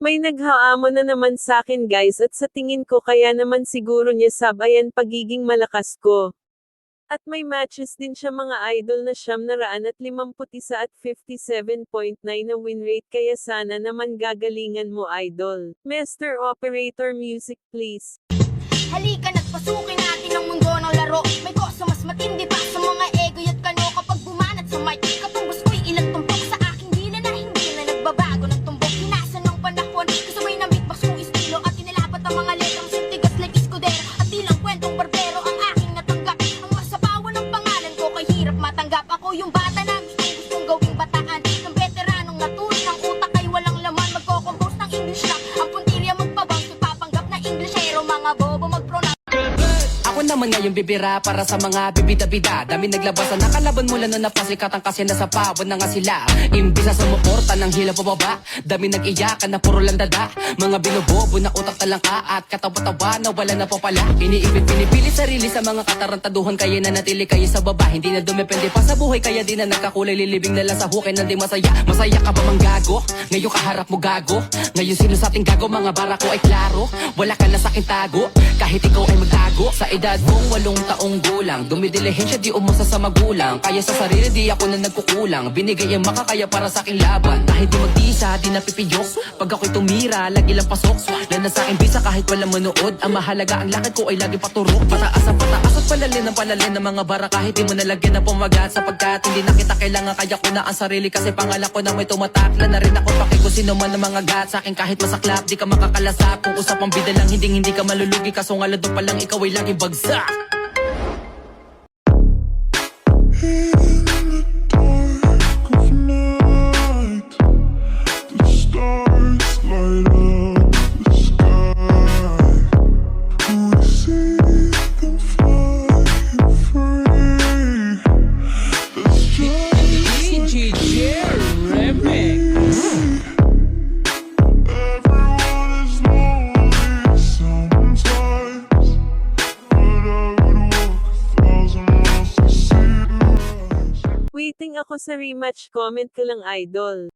May naghaamon na naman sakin guys at sa tingin ko kaya naman siguro niya sabayan pagiging malakas ko. At may matches din siya mga idol na 951 at 57.9 na win rate kaya sana naman gagalingan mo idol. Master Operator Music please. Halika nagpasukin natin ang mundo ng laro. May kosa mas matindi pa sa mga ego at kano kapag bumanat sa mic. Katumbos ko'y ilang tumpok sa aking dila na hindi na nagbabago ng tumbok. Hinasa ng panahon, kasabay ng beatbox yung estilo at inalapat ang mga letrang sintigas like Escudero. At ilang kwentong barbero ang aking natanggap. Ang masapawan ng pangalan ko kay hirap matanggap. Ako yung bata na gustong gawing bataan ng veteranong naturo ng utak ay walang laman. Magko-compose ng English rap. Ang puntirya magpabang ipapanggap na Englishero. Mga bobo mag-pronounce. Ako naman ngayon bibira para sa mga bibida-bida. Dami naglabasan, nakalaban mula na napasikatan kasi nasa pawon na nga sila. Imbis na sumuporta ng hila pababa, dami nag-iyakan na puro lang dada. Mga binobobo na utak talangka at katawa-tawa na wala na po pala. Iniipit, pinipili sarili sa mga katarantaduhan kaya na natili kayo sa baba. Hindi na dumepende pa sa buhay kaya di na nagkakulay. Lilibing na lang sa hukay na di masaya. Masaya ka ba mang gago? Ngayon kaharap mo gago. Ngayon sino sa ating gago? Mga bara ko ay klaro. Wala ka na sa aking tago kahit ikaw ay magtago. Sa edad kong 8 taong gulang, dumidilihensya di umasa sa magulang. Kaya sa sarili di ako na nagkukulang. Binigay ang makakaya para sa aking laban. Kahit di magtisa, di napipiyok. Pag ako'y tumira, lagi lang pasok. Lana sa aking bisa kahit walang manood. Ang mahalaga ang lakad ko ay lagi paturok. Pataas ang pataas at palalin ang palalin ng mga bara. Kahit di mo nalagyan ng pumagat. Sapagkat hindi na kita kailangan, kaya ko na ang sarili. Kasi pangalan ko na may tumatakla na rin ako. Kung sino man ang mga gat sa akin kahit masaklap. Di ka makakalasap. Kung usapang bida lang, hindi ka malulugi. Kaso nga lado pa lang ikaw ay laging bagsak. Waiting ako sa rematch, comment ka lang idol.